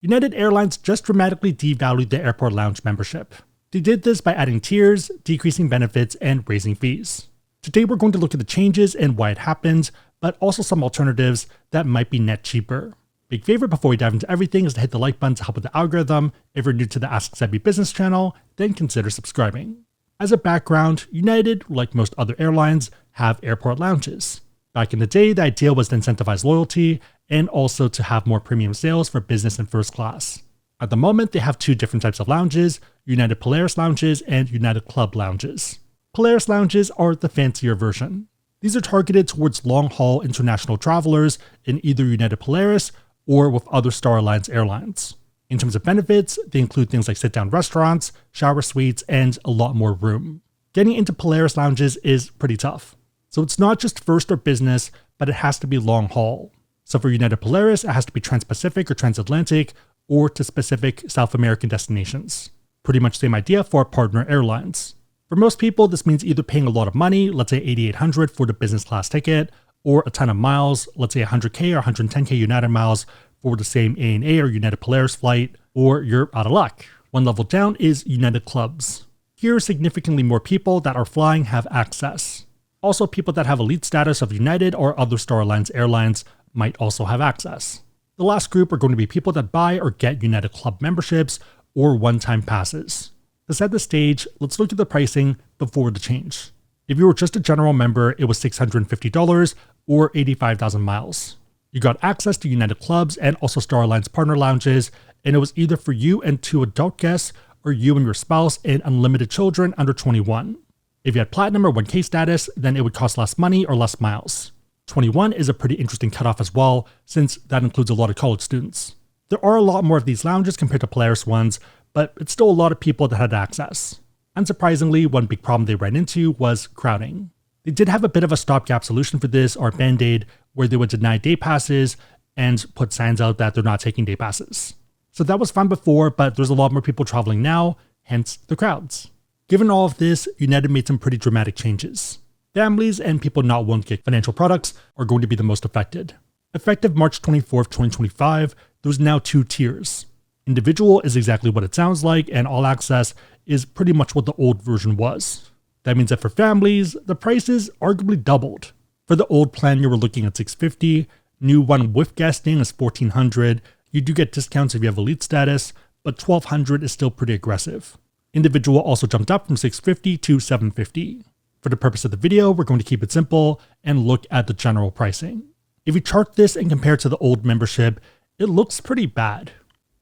United Airlines just dramatically devalued the airport lounge membership. They did this by adding tiers, decreasing benefits, and raising fees. Today we're going to look at the changes and why it happened, but also some alternatives that might be net cheaper. Big favor before we dive into everything is to hit the like button to help with the algorithm. If you're new to the Ask Sebby business channel, then consider subscribing. As a background, United, like most other airlines, have airport lounges. Back in the day, the idea was to incentivize loyalty and also to have more premium sales for business and first class. At the moment, they have two different types of lounges, United Polaris lounges and United Club lounges. Polaris lounges are the fancier version. These are targeted towards long-haul international travelers in either United Polaris or with other Star Alliance airlines. In terms of benefits, they include things like sit-down restaurants, shower suites, and a lot more room. Getting into Polaris lounges is pretty tough. So it's not just first or business, but it has to be long haul. So for United Polaris, it has to be trans-Pacific or transatlantic, or to specific South American destinations. Pretty much same idea for partner airlines. For most people, this means either paying a lot of money, let's say $8,800 for the business class ticket, or a ton of miles, let's say 100K or 110K United miles for the same ANA or United Polaris flight, or you're out of luck. One level down is United Clubs. Here, significantly more people that are flying have access. Also, people that have elite status of United or other Star Alliance airlines might also have access. The last group are going to be people that buy or get United Club memberships or one-time passes. To set the stage, let's look at the pricing before the change. If you were just a general member, it was $650 or 85,000 miles. You got access to United Clubs and also Star Alliance partner lounges, and it was either for you and 2 adult guests or you and your spouse and unlimited children under 21. If you had Platinum or 1K status, then it would cost less money or less miles. 21 is a pretty interesting cutoff as well, since that includes a lot of college students. There are a lot more of these lounges compared to Polaris ones, but it's still a lot of people that had access. Unsurprisingly, one big problem they ran into was crowding. They did have a bit of a stopgap solution for this, or Band-Aid, where they would deny day passes and put signs out that they're not taking day passes. So that was fine before, but there's a lot more people traveling now, hence the crowds. Given all of this, United made some pretty dramatic changes. Families and people not willing to get financial products are going to be the most affected. Effective March 24th, 2025, there's now 2 tiers. Individual is exactly what it sounds like, and all access is pretty much what the old version was. That means that for families, the prices arguably doubled. For the old plan, you were looking at $650, new one with guesting is $1,400. You do get discounts if you have elite status, but $1,200 is still pretty aggressive. Individual also jumped up from $650 to $750. For the purpose of the video, we're going to keep it simple and look at the general pricing. If you chart this and compare it to the old membership, it looks pretty bad.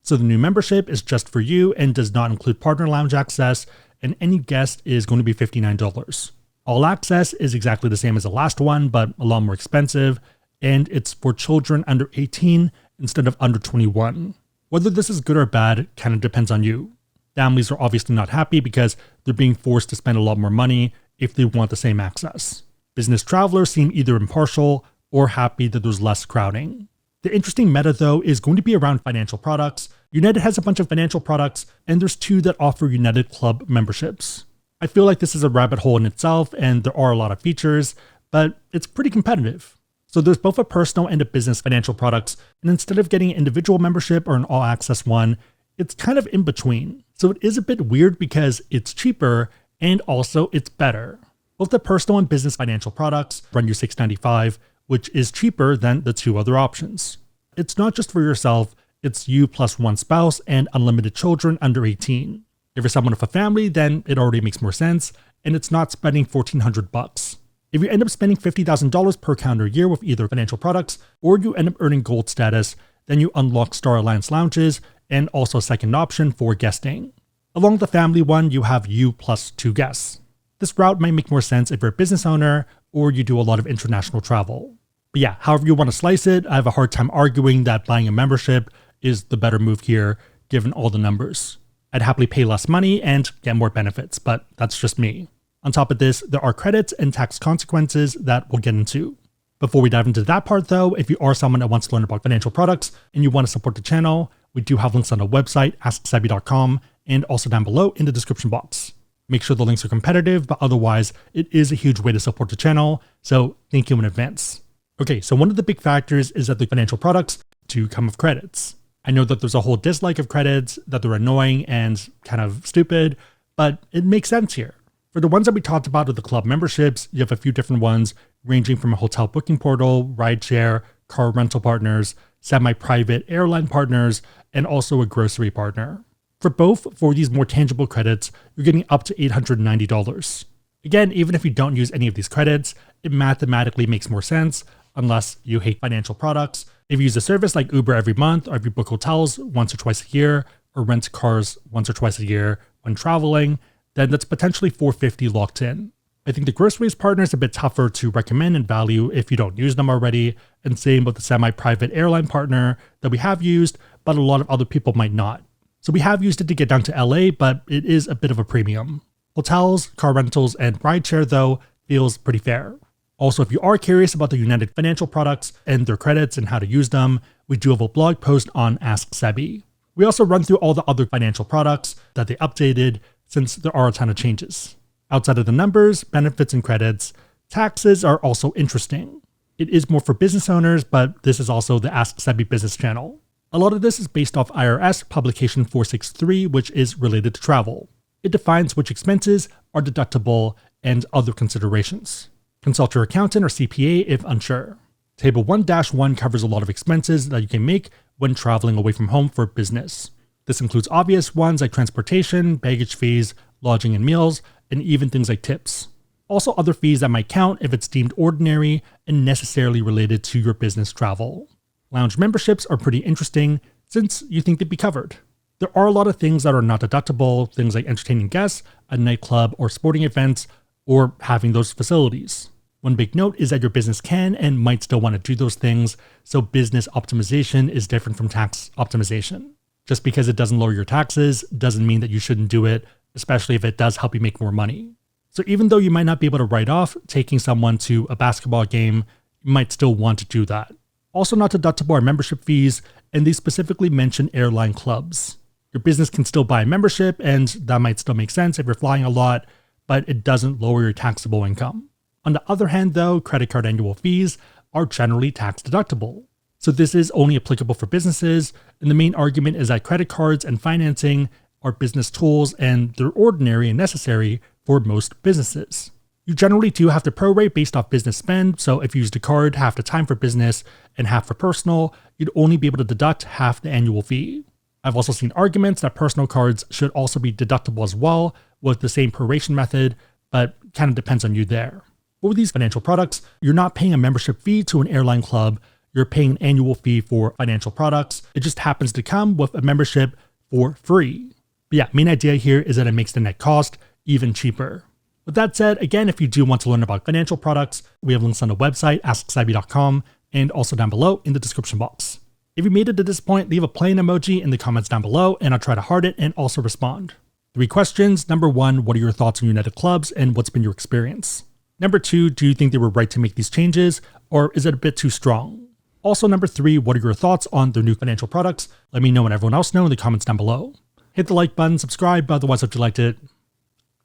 So the new membership is just for you and does not include partner lounge access, and any guest is going to be $59. All access is exactly the same as the last one, but a lot more expensive, and it's for children under 18 instead of under 21. Whether this is good or bad kind of depends on you. Families are obviously not happy because they're being forced to spend a lot more money if they want the same access. Business travelers seem either impartial or happy that there's less crowding. The interesting meta though is going to be around financial products. United has a bunch of financial products, and there's 2 that offer United Club memberships. I feel like this is a rabbit hole in itself, and there are a lot of features, but it's pretty competitive. So there's both a personal and a business financial products, and instead of getting an individual membership or an all access one, it's kind of in between. So it is a bit weird because it's cheaper and also it's better. Both the personal and business financial products run you $695, which is cheaper than the 2 other options. It's not just for yourself, it's you plus 1 spouse and unlimited children under 18. If you're someone with a family, then it already makes more sense, and it's not spending $1,400. If you end up spending $50,000 per calendar year with either financial products, or you end up earning gold status, then you unlock Star Alliance lounges and also a second option for guesting. Along the family one, you have you plus 2 guests. This route might make more sense if you're a business owner or you do a lot of international travel. But yeah, however you want to slice it, I have a hard time arguing that buying a membership is the better move here, given all the numbers. I'd happily pay less money and get more benefits, but that's just me. On top of this, there are credits and tax consequences that we'll get into. Before we dive into that part though, if you are someone that wants to learn about financial products and you want to support the channel, we do have links on the website, asksebby.com, and also down below in the description box. Make sure the links are competitive, but otherwise, it is a huge way to support the channel, so thank you in advance. Okay, so one of the big factors is that the financial products do come with credits. I know that there's a whole dislike of credits, that they're annoying and kind of stupid, but it makes sense here. For the ones that we talked about with the club memberships, you have a few different ones ranging from a hotel booking portal, rideshare, car rental partners, semi-private airline partners, and also a grocery partner. For both, for these more tangible credits, you're getting up to $890. Again, even if you don't use any of these credits, it mathematically makes more sense, unless you hate financial products. If you use a service like Uber every month, or if you book hotels once or twice a year, or rent cars once or twice a year when traveling, then that's potentially $450 locked in. I think the groceries partner is a bit tougher to recommend and value if you don't use them already, and same with the semi-private airline partner that we have used, but a lot of other people might not. So we have used it to get down to LA, but it is a bit of a premium. Hotels, car rentals, and rideshare though feels pretty fair. Also, if you are curious about the United financial products and their credits and how to use them, we do have a blog post on Ask Sebby. We also run through all the other financial products that they updated since there are a ton of changes. Outside of the numbers, benefits, and credits, taxes are also interesting. It is more for business owners, but this is also the Ask Sebby business channel. A lot of this is based off IRS Publication 463, which is related to travel. It defines which expenses are deductible and other considerations. Consult your accountant or CPA if unsure. Table 1-1 covers a lot of expenses that you can make when traveling away from home for business. This includes obvious ones like transportation, baggage fees, lodging and meals, and even things like tips. Also other fees that might count if it's deemed ordinary and necessarily related to your business travel. Lounge memberships are pretty interesting since you think they'd be covered. There are a lot of things that are not deductible, things like entertaining guests, a nightclub or sporting events, or having those facilities. One big note is that your business can and might still want to do those things, so business optimization is different from tax optimization. Just because it doesn't lower your taxes doesn't mean that you shouldn't do it, especially if it does help you make more money. So even though you might not be able to write off taking someone to a basketball game, you might still want to do that. Also not deductible are membership fees, and they specifically mention airline clubs. Your business can still buy a membership, and that might still make sense if you're flying a lot, but it doesn't lower your taxable income. On the other hand though, credit card annual fees are generally tax deductible. So this is only applicable for businesses, and the main argument is that credit cards and financing are business tools and they're ordinary and necessary for most businesses. You generally do have to prorate based off business spend, so if you used a card half the time for business and half for personal, you'd only be able to deduct half the annual fee. I've also seen arguments that personal cards should also be deductible as well with the same proration method, but kind of depends on you there. But with these financial products, you're not paying a membership fee to an airline club, you're paying an annual fee for financial products. It just happens to come with a membership for free. But yeah, main idea here is that it makes the net cost even cheaper. With that said, again, if you do want to learn about financial products, we have links on the website, asksebby.com, and also down below in the description box. If you made it to this point, leave a playing emoji in the comments down below, and I'll try to heart it and also respond. 3 questions. Number 1, what are your thoughts on United Clubs and what's been your experience? Number 2, do you think they were right to make these changes, or is it a bit too strong? Also, number 3, what are your thoughts on their new financial products? Let me know and everyone else know in the comments down below. Hit the like button, subscribe, otherwise if you liked it.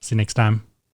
See you next time.